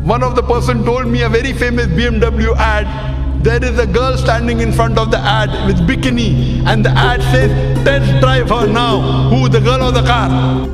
One of the person told me a very famous BMW ad. There is a girl standing in front of the ad with bikini, and the ad says, "Test drive her now." Who? The girl or the car?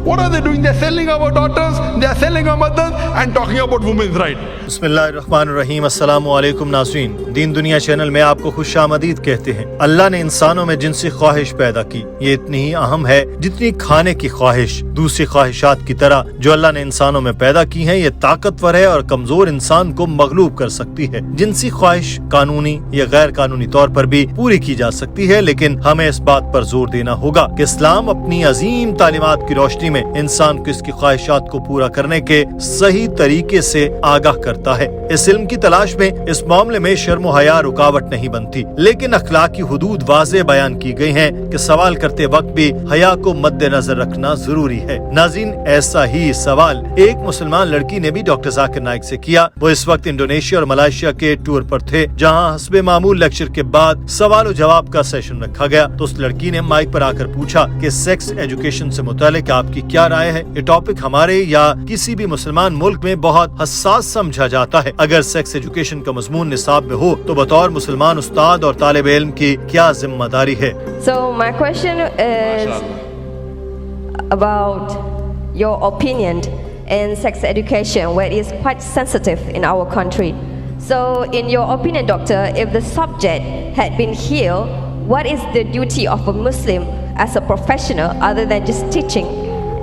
What are they doing? They're selling our daughters, they're selling our mothers, and talking about women's rights. बिस्मिल्लाहिर्रहमानिर्रहीम। अस्सलामु अलैकुम नाज़रीन, दीन दुनिया channel में आपको खुशामदीद कहते हैं। अल्लाह ने इंसानों में जिनसी ख्वाहिश पैदा की, ये इतनी ही अहम है जितनी खाने की ख्वाहिश। दूसरी ख्वाहिशात की तरह जो अल्लाह ने इंसानों में पैदा की हैं, ये ताकतवर है और कमजोर इंसान को मगलूब कर सकती है। जिनसी ख्वाहिश कानूनी या गैर कानूनी तौर पर भी पूरी की जा सकती है, लेकिन हमें इस बात पर जोर देना होगा कि इस्लाम अपनी अजीम तालीमात की रोशनी में इंसान को इसकी ख्वाहिशात को पूरा करने के सही तरीके से आगाह करता है। इस इल्म की तलाश में इस मामले में शर्म व हया रुकावट नहीं बनती, लेकिन अखलाकी हुदूद वाज़ेह बयान की गई हैं कि सवाल करते वक्त भी हया को मद्देनजर रखना जरूरी है। नाज़रीन, ऐसा ही सवाल एक मुसलमान लड़की ने भी डॉक्टर जाकिर नाइक से किया। वो इस वक्त इंडोनेशिया और मलेशिया के टूर पर थे, जहाँ हस्बे मामूल लेक्चर के बाद सवाल और जवाब का सेशन रखा गया। तो उस लड़की ने माइक पर आकर पूछा कि सेक्स एजुकेशन से मुतालिक आपकी क्या राय है। ये टॉपिक हमारे या किसी भी मुसलमान मुल्क में बहुत हसास समझा जाता है। अगर सेक्स एजुकेशन का मजमून निसाब में हो तो बतौर मुसलमान उस्ताद और तालिब इल्म की क्या जिम्मेदारी है। So my question is about your opinion in sex education, where it is quite sensitive in our country. So in your opinion, doctor, if the subject had been healed, what is the duty of a Muslim as a professional other than just teaching?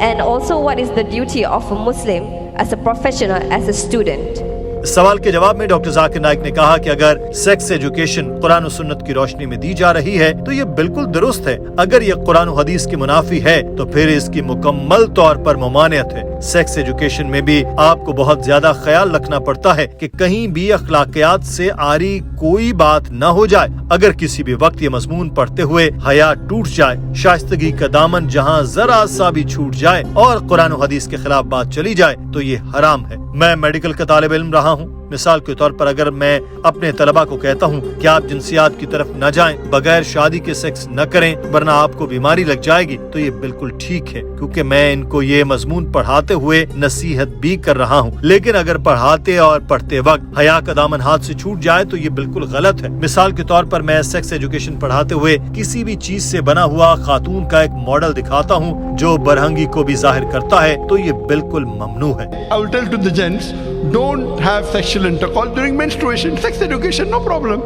And also, what is the duty of a Muslim as a professional, as a student? इस सवाल के जवाब में doctor Zakir Naik ने कहा कि अगर sex education Quran और सुन्नत की रोशनी में दी जा रही है तो ये बिल्कुल दुरुस्त है। अगर ये कुरान और हदीस की मुनाफी है तो फिर इसकी मुकम्मल तौर पर ममानियत है। सेक्स एजुकेशन में भी आपको बहुत ज्यादा ख्याल रखना पड़ता है कि कहीं भी अखलाकियात से आरी कोई बात न हो जाए। अगर किसी भी वक्त ये मजमून पढ़ते हुए हया टूट जाए, शाइस्तगी का दामन जहाँ जरा सा भी छूट जाए और कुरान और हदीस के खिलाफ बात चली जाए तो ये हराम है। मैं मेडिकल का तालिब इल्म रहा हूँ। मिसाल के तौर पर अगर मैं अपने तलबा को कहता हूँ कि आप जिनसियात की तरफ न जाएं, बगैर शादी के सेक्स न करें वरना आपको बीमारी लग जाएगी, तो ये बिल्कुल ठीक है, क्योंकि मैं इनको ये मजमून पढ़ाते हुए नसीहत भी कर रहा हूँ। लेकिन अगर पढ़ाते और पढ़ते वक्त हया का दामन हाथ से छूट जाए तो ये बिल्कुल गलत है। मिसाल के तौर पर मैं सेक्स एजुकेशन पढ़ाते हुए किसी भी चीज से बना हुआ खातून का एक मॉडल दिखाता हूँ जो बरहंगी को भी जाहिर करता है, तो ये बिल्कुल ममनू है। I will tell to the gents, don't have sexual intercourse during menstruation. Sex education, no problem.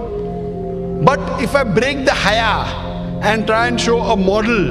But if I break the haya and try and show a model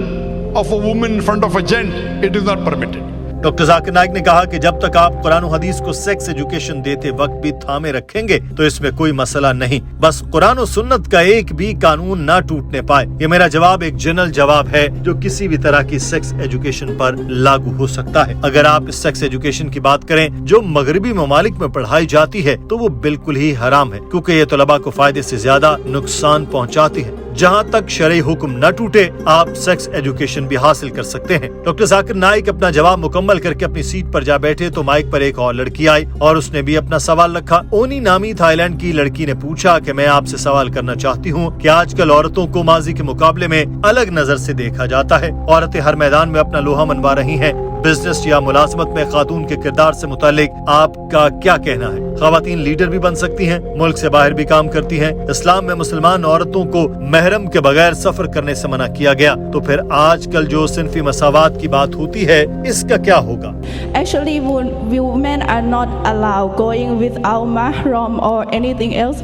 of a woman in front of a gent, it is not permitted. Doctor Zakir Naik ने कहा कि जब तक आप कुरान और हदीस को sex education देते वक्त भी थामे रखेंगे तो इसमें कोई मसला नहीं, बस कुरान और सुन्नत का एक भी कानून ना टूटने पाए। ये मेरा जवाब एक जनरल जवाब है जो किसी भी तरह की सेक्स एजुकेशन पर लागू हो सकता है। अगर आप इस सेक्स एजुकेशन की बात करें जो मगरबी ममालिक में पढ़ाई जाती है तो वो बिल्कुल ही हराम है, क्योंकि ये तलबा को फायदे से ज्यादा नुकसान पहुँचाती है। जहाँ तक शरई हुक्म न टूटे आप सेक्स एजुकेशन भी हासिल कर सकते हैं। डॉक्टर जाकिर नाइक अपना जवाब मुकम्मल करके अपनी सीट पर जा बैठे तो माइक पर एक और लड़की आई और उसने भी अपना सवाल रखा। ओनी नामी थाईलैंड की लड़की ने पूछा कि मैं आपसे सवाल करना चाहती हूँ कि आजकल औरतों को माजी के मुकाबले में अलग नजर से देखा जाता है। औरतें हर मैदान में अपना लोहा मनवा रही हैं। बिजनेस या मुलाजमत में खातून के किरदार से मुतालिक आपका क्या कहना है? खवातीन लीडर भी बन सकती हैं, मुल्क से बाहर भी काम करती हैं। इस्लाम में मुसलमान औरतों को महरम के बगैर सफर करने से मना किया गया, तो फिर आजकल जो सिनफी मसावात की बात होती है इसका क्या होगा? Actually, women are not allowed going without mahram or anything else.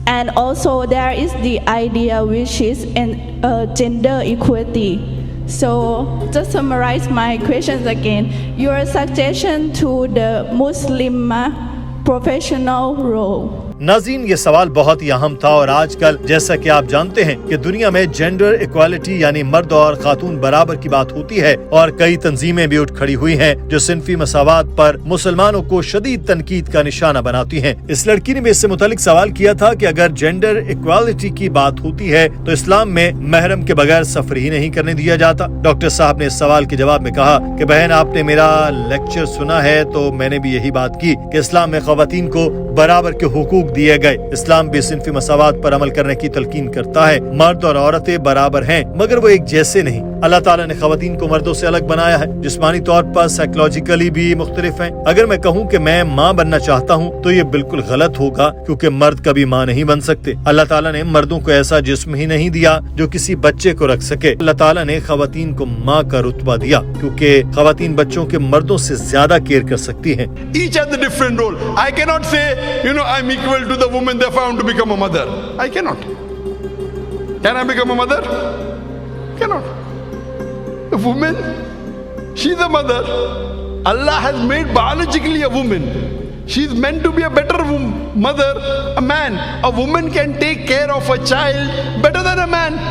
And also there is the idea which is gender equality. So, to summarize my questions again, your suggestion to the Muslim professional role. नाज़रीन, ये सवाल बहुत ही अहम था और आजकल जैसा कि आप जानते हैं कि दुनिया में जेंडर इक्वालिटी यानी मर्द और खातून बराबर की बात होती है और कई तंजीमें भी उठ खड़ी हुई हैं जो सिनफी मसावात पर मुसलमानों को शदीद तनकीद का निशाना बनाती हैं। इस लड़की ने भी इससे मुतालिक सवाल किया था कि अगर जेंडर इक्वालिटी की बात होती है तो इस्लाम में महरम के बगैर सफर ही नहीं करने दिया जाता। डॉक्टर साहब ने इस सवाल के जवाब में कहा कि बहन, आपने मेरा लेक्चर सुना है तो मैंने भी यही बात की कि इस्लाम में खवातीन को बराबर के हुकूक दिए गए। इस्लाम भी सिनफी मसावात पर अमल करने की तलकीन करता है। मर्द और औरतें बराबर हैं मगर वो एक जैसे नहीं। अल्लाह ताला ने खवातीन को मर्दों से अलग बनाया है, जिस्मानी तौर पर, साइकोलॉजिकली भी मुख्तलिफ हैं। अगर मैं कहूँ कि मैं माँ बनना चाहता हूँ तो ये बिल्कुल गलत होगा, क्योंकि मर्द कभी माँ नहीं बन सकते। अल्लाह ताला ने मर्दों को ऐसा जिस्म ही नहीं दिया जो किसी बच्चे को रख सके। अल्लाह ताला ने खवातीन को माँ का रुतबा दिया, क्योंकि खवातीन बच्चों के मर्दों से ज्यादा केयर कर सकती हैं। Each has a different role. I cannot say, I'm equal to the woman, therefore I want to become a mother. I cannot. Can I become a mother? Cannot. A woman, she's a mother. Allah has made biologically a woman. She's meant to be a better mother, a man. A woman can take care of a child better than a man.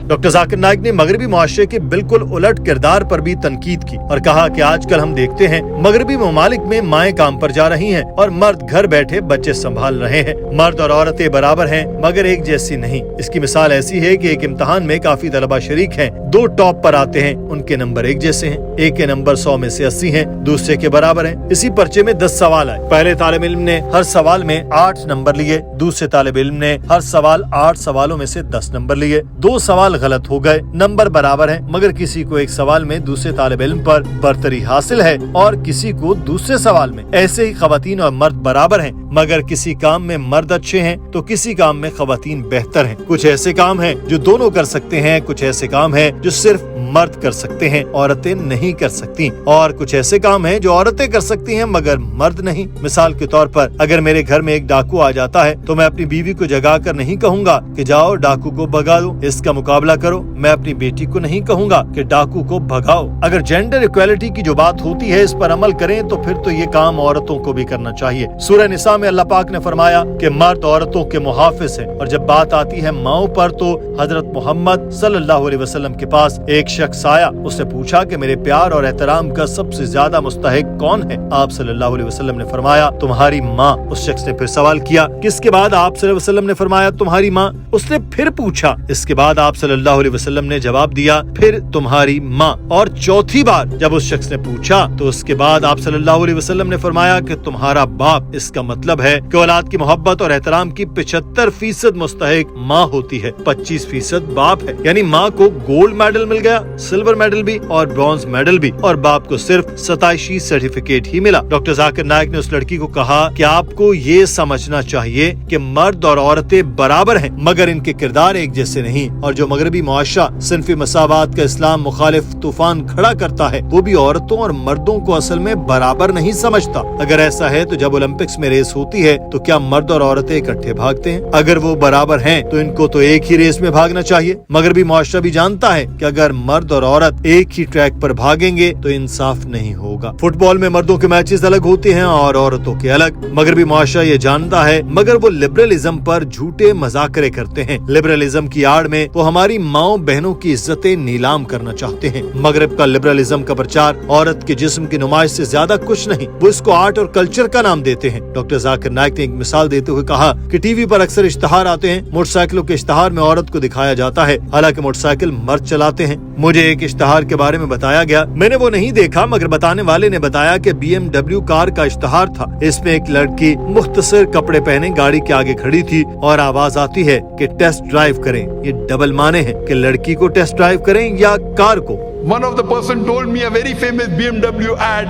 Doctor Zakir Naik ने मगरबी मुआशरे के बिल्कुल उलट किरदार पर भी तनकीद की और कहा कि आजकल हम देखते हैं मगरबी ममालिक में माएं काम पर जा रही हैं और मर्द घर बैठे बच्चे संभाल रहे हैं। मर्द और औरतें बराबर हैं, मगर एक जैसी नहीं। इसकी मिसाल ऐसी है कि एक इम्तिहान में काफी तलबा शरीक हैं, 2 टॉप पर आते हैं, उनके नंबर एक जैसे हैं। एक के नंबर 100 में से 80 हैं, दूसरे के बराबर हैं। इसी पर्चे में 10 सवाल आए। पहले तालिब इल्म ने हर सवाल में 8 नंबर लिए, दूसरे तालिब इल्म ने हर सवाल 8 सवालों में से 10 नंबर लिए। 2 सवाल गलत हो गए, नंबर बराबर हैं, मगर किसी को एक सवाल में दूसरे तालिब इल्म पर बरतरी हासिल है और किसी को दूसरे सवाल में। ऐसे ही खवातीन और मर्द बराबर हैं, मगर किसी काम में मर्द अच्छे हैं तो किसी काम में खवातीन बेहतर हैं। कुछ ऐसे काम हैं जो दोनों कर सकते हैं, कुछ ऐसे काम हैं जो सिर्फ मर्द कर सकते हैं, औरतें नहीं कर सकती, और कुछ ऐसे काम हैं जो औरतें कर सकती हैं मगर मर्द नहीं। मिसाल के तौर पर अगर मेरे घर में एक डाकू आ जाता है तो मैं अपनी बीवी को जगा कर नहीं कहूँगा कि जाओ डाकू को भगा दो, इसका मुकाबला करो। मैं अपनी बेटी को नहीं कहूँगा कि डाकू को भगाओ। अगर जेंडर इक्वालिटी की जो बात होती है इस पर अमल करें तो फिर तो ये काम औरतों को भी करना चाहिए। सूरह निसा में अल्लाह पाक ने फरमाया कि मर्द औरतों के मुहाफिज हैं, और जब बात आती है माओं पर तो हजरत मोहम्मद सल्लल्लाहु अलैहि वसल्लम के पास एक शख्स आया। उसने पूछा कि मेरे प्यार और एहतराम का सबसे ज्यादा मुस्तहिक कौन है? आप सल्लल्लाहु अलैहि वसल्लम ने फरमाया तुम्हारी माँ। उस शख्स ने फिर सवाल किया, किसके बाद आप सल्लल्लाहु अलैहि वसल्लम ने फरमाया तुम्हारी माँ। उसने फिर पूछा, इसके बाद आप सल्लल्लाहु अलैहि वसल्लम ने जवाब दिया फिर तुम्हारी माँ। और चौथी बार जब उस शख्स ने पूछा तो उसके बाद आप सल्लल्लाहु अलैहि वसल्लम ने फरमाया कि तुम्हारा बाप। इसका मतलब है कि औलाद की मोहब्बत और एहतराम की 75% मुस्तहिक माँ होती है, 25% बाप है। यानी माँ को गोल्ड मेडल मिल गया, सिल्वर मेडल भी और ब्रॉन्ज मेडल भी, और बाप को सिर्फ 27 सर्टिफिकेट ही मिला। डॉक्टर जाकिर नाइक ने उस लड़की को कहा कि आपको ये समझना चाहिए कि मर्द और औरतें बराबर हैं, मगर इनके किरदार एक जैसे नहीं। और जो मगरबी मुआशरा सिन्फी मसावात का इस्लाम मुखालिफ तूफान खड़ा करता है वो भी औरतों और मर्दों को असल में बराबर नहीं समझता। अगर ऐसा है तो जब ओलंपिक्स में रेस होती है तो क्या मर्द और औरतें इकट्ठे भागते हैं? अगर वो बराबर हैं तो इनको तो एक ही रेस में भागना चाहिए। मगरबी मुआशरा भी जानता है कि अगर मर्द और औरत एक ही ट्रैक पर भागेंगे तो इंसाफ नहीं होगा। फुटबॉल में मर्दों के मैचेस अलग होते हैं और औरतों के अलग। मगरबी मुआशरा ये जानता है, मगर वो लिबरलिज्म पर झूठे मजाकरे करते हैं। लिबरलिज्म की आड़ में वो हमारी माओ बहनों की इज्जतें नीलाम करना चाहते हैं। मगरब का लिबरलिज्म का प्रचार औरत के जिस्म की नुमाइश से ज्यादा कुछ नहीं, वो इसको आर्ट और कल्चर का नाम देते हैं। डॉक्टर जाकिर नाइक ने एक मिसाल देते हुए कहा कि टीवी पर अक्सर इश्तहार आते हैं, मोटरसाइकिलों के इश्तहार में औरत को दिखाया जाता है, हालांकि मोटरसाइकिल मर्द चलाते हैं। मुझे एक इश्तहार के बारे में बताया गया, मैंने वो नहीं देखा, मगर बताने वाले ने बताया कि BMW कार का इश्तहार था। इसमें एक लड़की मुख्तसर कपड़े पहने गाड़ी के आगे खड़ी थी और आवाज आती है कि टेस्ट ड्राइव करें। ये डबल माने हैं कि लड़की को टेस्ट ड्राइव करें या कार को। One of the person told me a very famous BMW ad.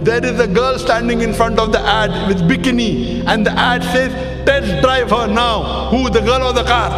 There is a girl standing in front of the ad with bikini, and the ad says, "Test drive her now." Who, the girl or the car?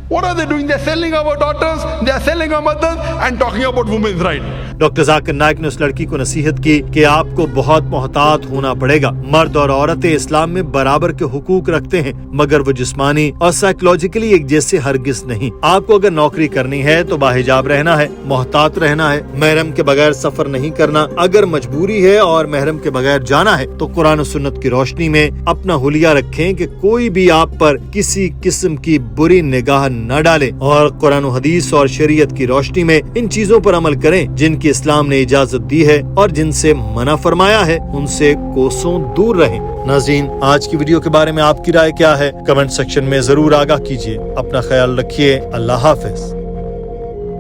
What are they doing? They're selling our daughters, they're selling our mothers, and talking about women's right. Doctor Zakir Naik ने उस लड़की को नसीहत की कि आपको बहुत मोहतात होना पड़ेगा। मर्द और औरतें इस्लाम में बराबर के हुकूक रखते हैं, मगर वो जिस्मानी और साइकोलॉजिकली एक जैसे हरगिज नहीं। आपको अगर नौकरी करनी है तो बाहिजाब रहना है, मोहतात रहना है, महरम के बगैर सफर नहीं करना। अगर मजबूरी है और महरम के बगैर जाना है तो कुरान और सुन्नत की रोशनी में अपना हुलिया रखें कि कोई भी आप पर किसी किस्म की बुरी निगाह न डाले, और कुरान और हदीस और शरीयत की रोशनी में इन चीजों पर अमल करें जिनकी इस्लाम ने इजाजत दी है, और जिनसे मना फरमाया है उनसे कोसों दूर रहें। नाज़रीन, आज की वीडियो के बारे में आपकी राय क्या है? कमेंट सेक्शन में जरूर आगाह कीजिए। अपना ख्याल रखिए। अल्लाह हाफिज।